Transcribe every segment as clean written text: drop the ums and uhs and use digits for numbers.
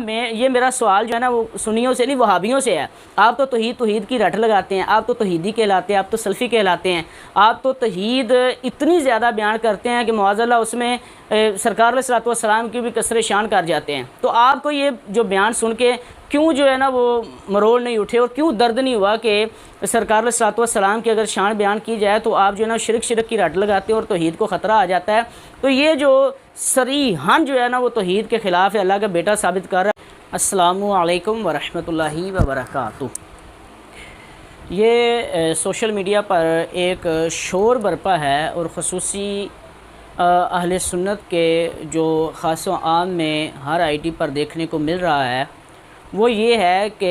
में ये मेरा सवाल जो है ना वो सुन्नियों से नहीं वहाबियों से है। आप तो तौहीद की रट लगाते हैं, आप तो तौहीदी कहलाते हैं, आप तो सल्फ़ी कहलाते हैं, आप तो तौहीद इतनी ज़्यादा बयान करते हैं कि मौज़ल्ला उसमें सरकार अलैहिस्सलातु वस्सलाम की भी कसरे शान कर जाते हैं। तो आपको ये जो बयान सुन के क्यों जो है ना वो मरोड़ नहीं उठे और क्यों दर्द नहीं हुआ कि सरकार अलैहिस्सलातु वस्सलाम की अगर शान बयान की जाए तो आप जो है ना शिरक की रट लगाते हैं और तौहीद को ख़तरा आ जाता है। तो ये जो सरीहन जो है ना वो तौहीद के ख़िलाफ़ है, अल्लाह का बेटा साबित कर रहा है। अस्सलामु अलैकुम वरहमतुल्लाहि वबरकातुहू। ये सोशल मीडिया पर एक शोर बरपा है और ख़ुसूसी अहले सुन्नत के जो ख़ास व आम में हर आईडी पर देखने को मिल रहा है वो ये है कि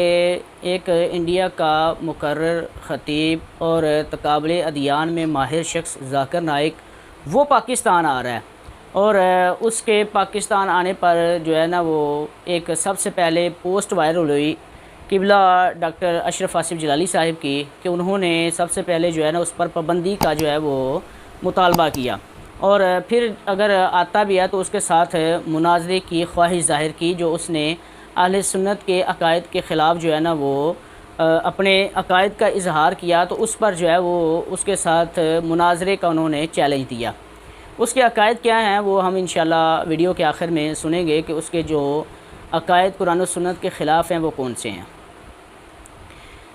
एक इंडिया का मुकर्रर ख़तीब और तकाबले अदियान में माहिर शख्स ज़ाकिर नाइक वो पाकिस्तान आ रहा है और उसके पाकिस्तान आने पर जो है ना वो एक सबसे पहले पोस्ट वायरल हुई किबला डॉक्टर अशरफ आसिफ जलाली साहिब की कि उन्होंने सबसे पहले जो है ना उस पर पाबंदी का जो है वो मुतालबा किया और फिर अगर आता भी है तो उसके साथ मुनाजरे की ख्वाहिश ज़ाहिर की जो उसने अहले सुन्नत के अकायद के ख़िलाफ़ जो है ना वो अपने अकायद का इजहार किया। तो उस पर जो है वो उसके साथ मुनाजरे का उन्होंने चैलेंज दिया। उसके अकायद क्या हैं वो हम इंशाल्लाह वीडियो के आखिर में सुनेंगे कि उसके जो अकायद कुरान और सुन्नत के ख़िलाफ़ हैं वो कौन से हैं।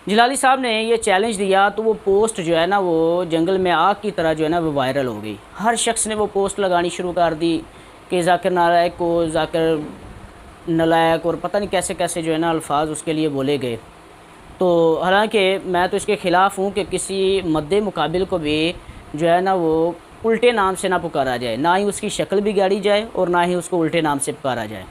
जलाली साहब ने ये चैलेंज दिया तो वो पोस्ट जो है ना वो जंगल में आग की तरह जो है ना वो वायरल हो गई। हर शख्स ने वो पोस्ट लगानी शुरू कर दी कि ज़ाकिर नालायक को ज़ाकिर नलायक और पता नहीं कैसे कैसे जो है ना अल्फाज उसके लिए बोले गए। तो हालांकि मैं तो इसके ख़िलाफ़ हूँ कि किसी मद्दे मुकाबिल को भी जो है ना वो उल्टे नाम से ना पुकारा जाए, ना ही उसकी शक्ल बिगाड़ी जाए और ना ही उसको उल्टे नाम से पुकारा जाए।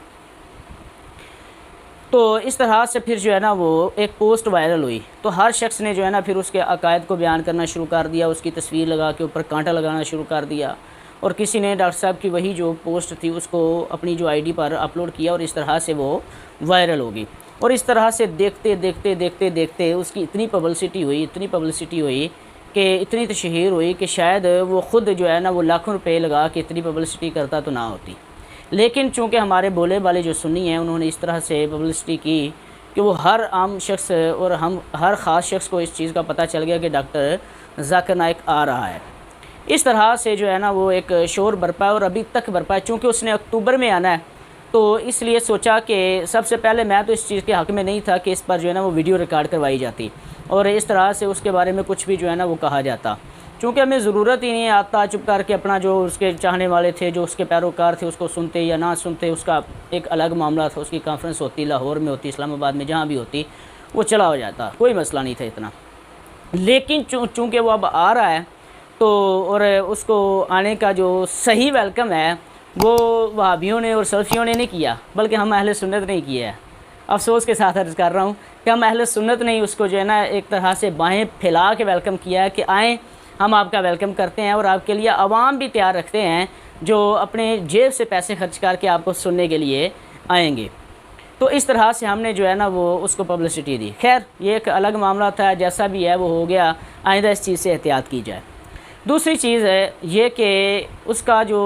तो इस तरह से फिर जो है ना वो एक पोस्ट वायरल हुई तो हर शख्स ने जो है ना फिर उसके अकायद को बयान करना शुरू कर दिया, उसकी तस्वीर लगा के ऊपर कांटा लगाना शुरू कर दिया और किसी ने डॉक्टर साहब की वही जो पोस्ट थी उसको अपनी जो आईडी पर अपलोड किया और इस तरह से वो वायरल हो गई। और इस तरह से देखते उसकी इतनी पब्लिसिटी हुई कि इतनी तशहीर हुई कि शायद वो ख़ुद जो है ना वो लाखों रुपए लगा के इतनी पब्लिसिटी करता तो ना होती। लेकिन चूँकि हमारे बोले वाले जो सुन्नी हैं उन्होंने इस तरह से पब्लिसिटी की कि वो हर आम शख्स और हम हर ख़ास शख्स को इस चीज़ का पता चल गया कि डॉक्टर ज़ाकिर नाइक आ रहा है। इस तरह से जो है ना वो एक शोर बरपा है और अभी तक बरपा है। चूँकि उसने अक्टूबर में आना है तो इसलिए सोचा कि सबसे पहले मैं तो इस चीज़ के हक़ में नहीं था कि इस पर जो है ना वो वीडियो रिकॉर्ड करवाई जाती और इस तरह से उसके बारे में कुछ भी जो है ना वो कहा जाता। चूँकि हमें ज़रूरत ही नहीं आता चुप करके अपना जो उसके चाहने वाले थे, जो उसके पैरोकार थे, उसको सुनते या ना सुनते उसका एक अलग मामला था। उसकी कॉन्फ्रेंस होती, लाहौर में होती, इस्लामाबाद में, जहाँ भी होती, वो चला हो जाता, कोई मसला नहीं था इतना। लेकिन चूँकि वो अब आ रहा है तो और उसको आने का जो सही वेलकम है वो वहाबियों ने और सल्फ़ियों ने नहीं किया, बल्कि हम अहले सुन्नत नहीं किया है। अफसोस के साथ अर्ज़ कर रहा हूँ कि हम अहले सुन्नत ने उसको जो है ना एक तरह से बाहें फैला के वेलकम किया है कि आएँ, हम आपका वेलकम करते हैं और आपके लिए आवाम भी तैयार रखते हैं जो अपने जेब से पैसे खर्च करके आपको सुनने के लिए आएंगे। तो इस तरह से हमने जो है ना वो उसको पब्लिसिटी दी। खैर ये एक अलग मामला था, जैसा भी है वो हो गया। आइंदा इस चीज़ से एहतियात की जाए। दूसरी चीज़ है ये कि उसका जो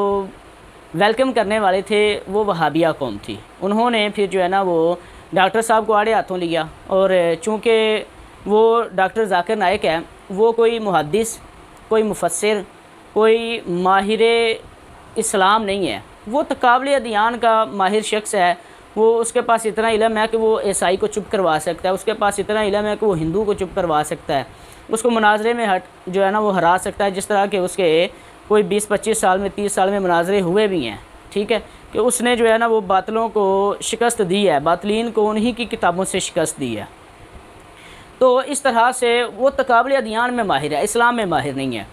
वेलकम करने वाले थे वो वहाबिया कौम थी। उन्होंने फिर जो है ना वो डॉक्टर साहब को आड़े हाथों लिया और चूँकि वो डॉक्टर ज़ाकिर नाइक है, वो कोई मुहद्दिस, कोई मुफस्सिर, कोई माहिर इस्लाम नहीं है, वो तकाबले अदियान का माहिर शख्स है। वो उसके पास इतना इल्म है कि वो ईसाई को चुप करवा सकता है, उसके पास इतना इल्म है कि वो हिंदू को चुप करवा सकता है, उसको मुनाजरे में जो है ना वो हरा सकता है। जिस तरह के उसके कोई 20-25 साल में 30 साल में मुनाजरे हुए भी हैं, ठीक है, कि उसने जो है ना वो बातिलों को शिकस्त दी है, बातिलीन को उन्हीं की किताबों से शिकस्त दी है। तो इस तरह से वो तकाबले अदियान में माहिर है, इस्लाम में माहिर नहीं है।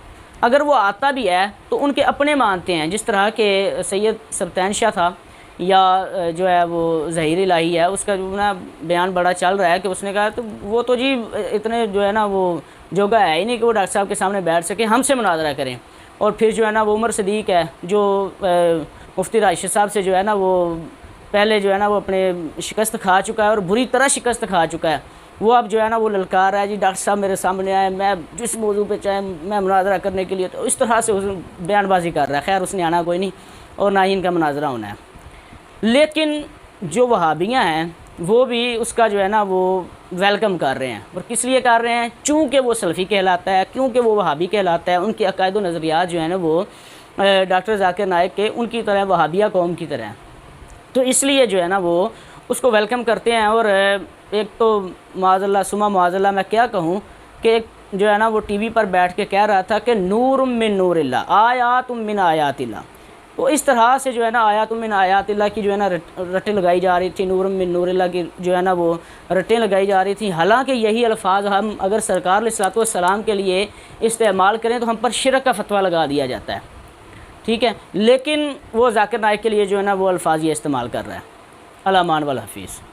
अगर वो आता भी है तो उनके अपने मानते हैं, जिस तरह के सैयद सब्तैन शाह था या जो है वो ज़हीर इलाही है, उसका जो ना बयान बड़ा चल रहा है कि उसने कहा तो वो तो जी इतने जो है ना वो जोगा है ही नहीं कि वो डॉक्टर साहब के सामने बैठ सके, हमसे मुनाजरा करें। और फिर जो है ना वो उमर सदीक है जो मुफ्ती राशिद साहब से जो है ना वो पहले जो है ना वो अपने शिकस्त खा चुका है और बुरी तरह शिकस्त खा चुका है। वो अब जो है ना वो ललकार रहा है, जी डॉक्टर साहब मेरे सामने आए, मैं जिस मौजू पे चाहे मैं मुनाजरा करने के लिए, तो इस तरह से उस बयानबाजी कर रहा है। खैर उसने आना कोई नहीं और ना ही इनका मुनाजरा होना है। लेकिन जो वहाबियाँ हैं वो भी उसका जो है ना वो वेलकम कर रहे हैं। और किस लिए कर रहे हैं? चूँकि वो सलफ़ी कहलाता है, क्योंकि वो वहाबी कहलाता है, उनके अकायद व नज़रियात जो है ना वो डॉक्टर ज़ाकिर नाइक के उनकी तरह वहाबिया कौम की तरह, तो इसलिए जो है ना वो उसको वेलकम करते हैं। और एक तो माज़ल्ला सुमा माज़ल्ला मैं क्या कहूँ कि एक जो है ना वो टीवी पर बैठ के कह रहा था कि नूरुम मिन नूरिल्लाह आयातुम मिन आयातिल्लाह। तो इस तरह से जो है ना आयातुम मिन आयातिल्लाह की जो है ना रटें लगाई जा रही थी, नूरुम मिन नूरिल्लाह की जो है ना वो रटें लगाई जा रही थी। हालांकि यही अल्फाज हम अगर सरकार अलैहिस्सलातु वस्सलाम के लिए इस्तेमाल करें तो हम पर शिरक का फतवा लगा दिया जाता है, ठीक है। लेकिन वो ज़ाकिर नाइक के लिए जो है ना वो अल्फाज ये इस्तेमाल कर रहा है, अलामान वल हफ़ीज़।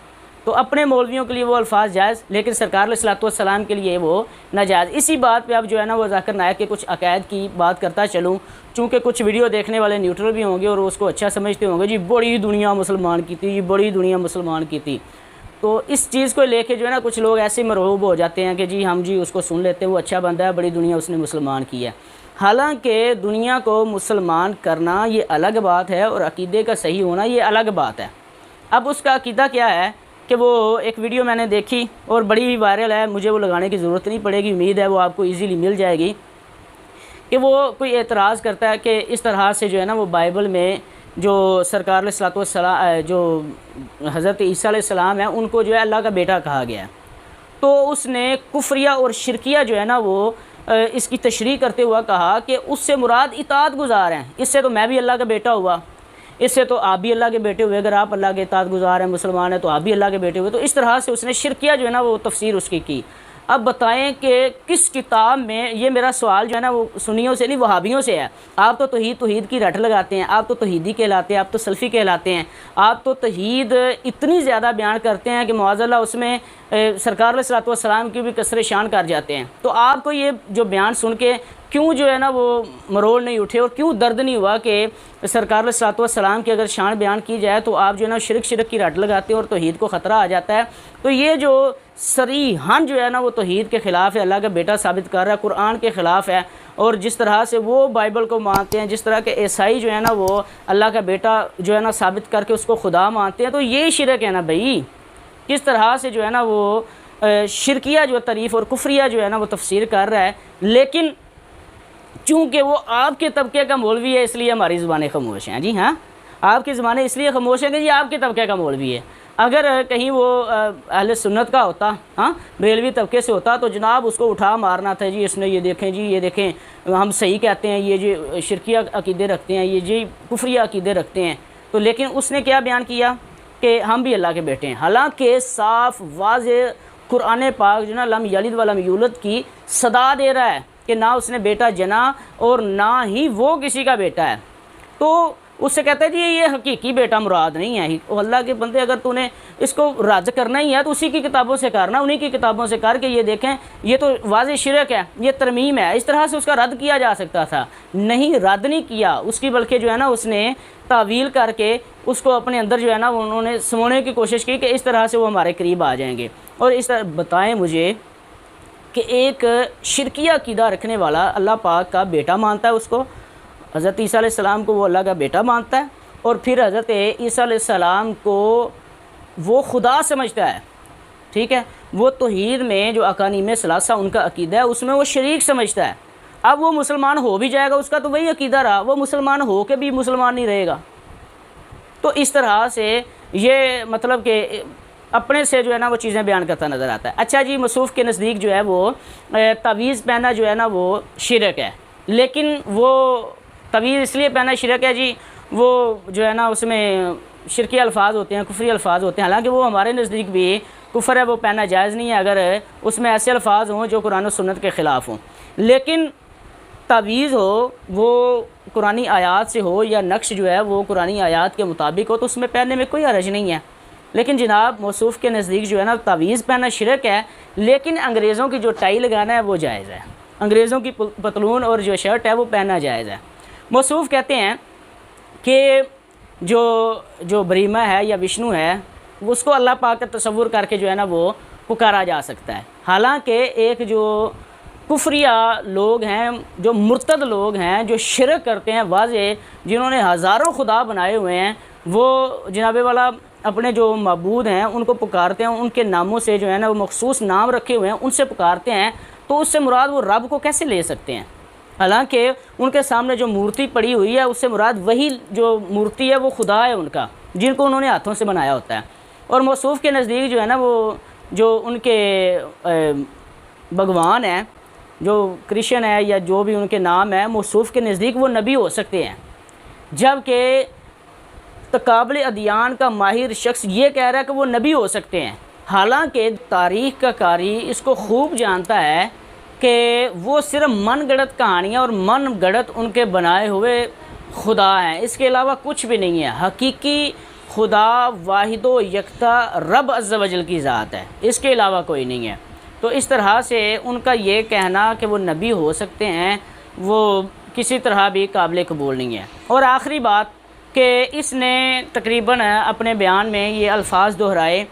तो अपने मौलवियों के लिए वो अल्फाज जायज़, लेकिन सरकार अलैहिस्सलातु वस्सलाम के लिए वो नाजायज़। इसी बात पे अब जो है ना वो ज़ाकिर नाइक के कुछ अकायद की बात करता चलूँ, चूँकि कुछ वीडियो देखने वाले न्यूट्रल भी होंगे और उसको अच्छा समझते होंगे, जी बड़ी दुनिया मुसलमान की थी, जी बड़ी दुनिया मुसलमान की थी। तो इस चीज़ को लेके जो है ना कुछ लोग ऐसे मरहूब हो जाते हैं कि जी हम जी उसको सुन लेते हैं, वो अच्छा बंदा है, बड़ी दुनिया उसने मुसलमान की है। हालांकि दुनिया को मुसलमान करना ये अलग बात है और अकीदे का सही होना ये अलग बात है। अब उसका अकीदा क्या है कि वो एक वीडियो मैंने देखी और बड़ी वायरल है, मुझे वो लगाने की ज़रूरत नहीं पड़ेगी, उम्मीद है वो आपको इजीली मिल जाएगी, कि वो कोई एतराज़ करता है कि इस तरह से जो है ना वो बाइबल में जो सरकार अलैहिस्सलातु वस्सलाम जो हज़रत ईसा अलैहिस्सलाम है उनको जो है अल्लाह का बेटा कहा गया है। तो उसने कुफ्रिया और शिरकिया जो है ना वो इसकी तशरीह करते हुआ कहा कि उससे मुराद इताअत गुज़ार हैं। इससे तो मैं भी अल्लाह का बेटा हुआ, इससे तो आप भी अल्लाह के बेटे हुए, अगर आप अल्लाह के इताअत गुज़ार हैं, मुसलमान हैं, तो आप भी अल्लाह के बेटे हुए। तो इस तरह से उसने शिरकिया जो है ना वो तफसीर उसकी की। अब बताएं कि किस किताब में, ये मेरा सवाल जो है ना वो सुन्नियों से नहीं वहाबियों से है। आप तो तौहीद की रट लगाते हैं, आप तो तौहीदी कहलाते हैं, आप तो सल्फ़ी कहलाते हैं, आप तो तौहीद इतनी ज़्यादा बयान करते हैं कि मुआज़ल्ला उसमें सरकार अलैहिस्सलातु वस्सलाम की भी कसरे शान कर जाते हैं। तो आपको ये जो बयान सुन के क्यों जो है ना वो मरोड़ नहीं उठे और क्यों दर्द नहीं हुआ कि सरकार अलैहिस्सलातु वस्सलाम की अगर शान बयान की जाए तो आप जो है ना शिरक की रट लगाते हैं और तौहीद को ख़तरा आ जाता है। तो ये जो सरीहन जो है ना वो तौहीद के ख़िलाफ़ है, अल्लाह का बेटा साबित कर रहा है, कुरान के ख़िलाफ़ है। और जिस तरह से वो बाइबल को मानते हैं, जिस तरह के ईसाई जो है ना वो अल्लाह का बेटा जो है ना साबित करके उसको खुदा मानते हैं, तो ये शिरक है ना भाई। किस तरह से जो है ना वो शिरकिया जो तारीफ़ और कुफ्रिया जो है ना वो तफसीर कर रहा है। लेकिन चूँकि वो आपके तबके का मौलवी है इसलिए हमारी ज़ुबानें खामोश हैं। जी हाँ, आपकी ज़ुबानें इसलिए खामोश हैं कि ये आपके तबके का मौलवी है। अगर कहीं वो अहले सुन्नत का होता, हाँ बेलवी तबके से होता, तो जनाब उसको उठा मारना था, जी इसने ये देखें, जी ये देखें हम सही कहते हैं, ये जो शिरकिया अकीदे रखते हैं, ये जी कुफ्रिया अकीदे रखते हैं। तो लेकिन उसने क्या बयान किया कि हम भी अल्लाह के बेटे हैं। हालांकि साफ वाज़ेह कुरान पाक जो ना लम यलिद वलम यूलद की सदा दे रहा है कि ना उसने बेटा जना और ना ही वो किसी का बेटा है। तो उससे कहता है जी ये हकीकी बेटा मुराद नहीं है। तो अल्लाह के बंदे अगर तूने इसको रद्द करना ही है तो उसी की किताबों से करना, उन्हीं की किताबों से कर के ये देखें ये तो वाज़ेह शिरक है, ये तरमीम है। इस तरह से उसका रद्द किया जा सकता था, नहीं रद्द नहीं किया उसकी, बल्कि जो है ना उसने तावील करके उसको अपने अंदर जो है ना उन्होंने समोने की कोशिश की कि इस तरह से वो हमारे करीब आ जाएंगे। और इस तरह बताएं मुझे कि एक शिरकिया अकीदा रखने वाला अल्लाह पाक का बेटा मानता है, उसको हज़रत ईसा अलैहिस्सलाम को वो अल्लाह का बेटा मानता है, और फिर हज़रत ईसा अलैहिस्सलाम को वो खुदा समझता है, ठीक है। वो तौहीद में जो अकानीम सलासा उनका अकीदा है उसमें वो शरीक समझता है। अब वो मुसलमान हो भी जाएगा, उसका तो वही अकीदा रहा, वो मुसलमान हो के भी मुसलमान नहीं रहेगा। तो इस तरह से ये मतलब कि अपने से जो है ना वो चीज़ें बयान करता नज़र आता है। अच्छा जी, मसूफ़ के नज़दीक जो है वो तवीज़ पहना जो है ना वो शिरक है, लेकिन वो तवीज़ इसलिए पहना शिरक है जी, वो जो है ना उसमें शिरकी अल्फाज होते हैं, कुफरी अल्फाज होते हैं। हालांकि वो हमारे नज़दीक भी कुफर है, वो पहना जायज़ नहीं है अगर उसमें ऐसे अल्फाज हों जो कुरान और सुन्नत के ख़िलाफ़ हों। लेकिन तवीज़ हो वो कुरानी आयात से हो या नक्श जो है वो कुरानी आयात के मुताबिक हो तो उसमें पहनने में कोई हरज नहीं है। लेकिन जनाब मौसूफ़ के नज़दीक जो है ना तवीज़ पहनना शिरक है, लेकिन अंग्रेज़ों की जो टाई लगाना है वो जायज़ है, अंग्रेज़ों की पतलून और जो शर्ट है वो पहनना जायज़ है। मौसूफ़ कहते हैं कि जो बरीमा है या विष्णु है उसको अल्लाह पाक का तसव्वुर करके जो है ना वो पुकारा जा सकता है। हालांकि एक जो कुफरिया लोग हैं, जो मुर्तद लोग हैं, जो शिरक करते हैं वाज़े, जिन्होंने हज़ारों खुदा बनाए हुए हैं, वो जनाबे वाला अपने जो मबूद हैं उनको पुकारते हैं, उनके नामों से जो है ना वो मखसूस नाम रखे हुए हैं उनसे पुकारते हैं, तो उससे मुराद वो रब को कैसे ले सकते हैं? हालांकि उनके सामने जो मूर्ति पड़ी हुई है उससे मुराद वही जो मूर्ति है वो खुदा है उनका, जिनको उन्होंने हाथों से बनाया होता है। और मौसूफ़ के नज़दीक जो है ना वो जो उनके भगवान हैं, जो क्रिश्चियन है या जो भी उनके नाम है, मौसूफ़ के नज़दीक वो नबी हो सकते हैं, जबकि तकाबुल अदियान का माहिर शख्स ये कह रहा है कि वो नबी हो सकते हैं। हालांकि तारीख़ का कारी इसको खूब जानता है कि वो सिर्फ मन गढ़ंत कहानियाँ और मन गढ़ंत उनके बनाए हुए खुदा हैं, इसके अलावा कुछ भी नहीं है। हकीकी खुदा वाहिदो यकता रब अज़्ज़ वजल की ज़ात है, इसके अलावा कोई नहीं है। तो इस तरह से उनका ये कहना कि वो नबी हो सकते हैं वो किसी तरह भी काबिल कबूल नहीं है। और आखिरी बात कि इसने तकरीबन अपने बयान में ये अल्फाज दोहराए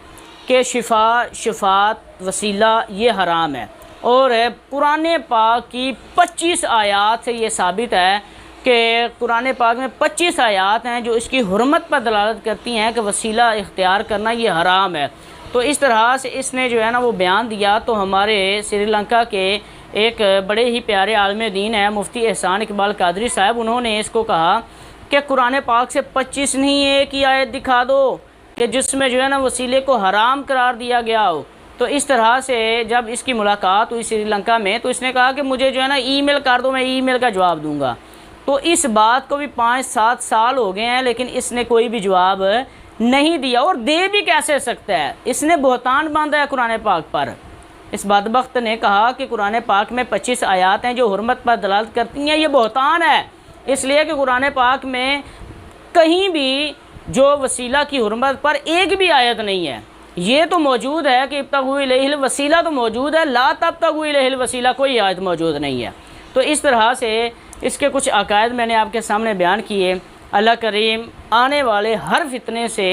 कि शिफा, शफात, वसीला ये हराम है। और कुरान पाक की 25 आयात से ये साबित है कि कुरान पाक में 25 आयात हैं जो इसकी हुर्मत पर दलालत करती हैं कि वसीला इख्तियार करना ये हराम है। तो इस तरह से इसने जो है ना वो बयान दिया। तो हमारे श्रीलंका के एक बड़े ही प्यारे आलिम दीन है मुफ्ती एहसान इकबाल कादरी साहब, उन्होंने इसको कहा कि कुरान पाक से 25 नहीं एक ही आयत दिखा दो कि जिसमें जो है ना वसीले को हराम करार दिया गया हो। तो इस तरह से जब इसकी मुलाकात हुई श्रीलंका में तो इसने कहा कि मुझे जो है ना ईमेल कर दो, मैं ईमेल का जवाब दूंगा। तो इस बात को भी 5-7 साल हो गए हैं लेकिन इसने कोई भी जवाब नहीं दिया, और दे भी कैसे सकता है? इसने बहतान बांधा है कुरान पाक पर। इस बदबख्त ने कहा कि कुरान पाक में 25 आयात हैं जो हुर्मत पर दलालत करती हैं, ये बहतान है, इसलिए कि कुरान पाक में कहीं भी जो वसीला की हुर्मत पर एक भी आयत नहीं है। ये तो मौजूद है कि इब्तगू इलैहिल वसीला तो मौजूद है, ला तब्तगू इलैहिल वसीला कोई आयत मौजूद नहीं है। तो इस तरह से इसके कुछ अकायद मैंने आपके सामने बयान किए। अल्लाह करीम आने वाले हर फितने से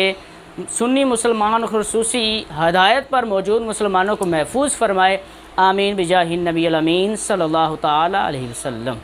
सुन्नी मुसलमान खुसूसी हदायत पर मौजूद मुसलमानों को महफूज फरमाए। आमीन बिजाहिन नबी अमीन सल्लल्लाहु ताला अलैहि वसल्लम।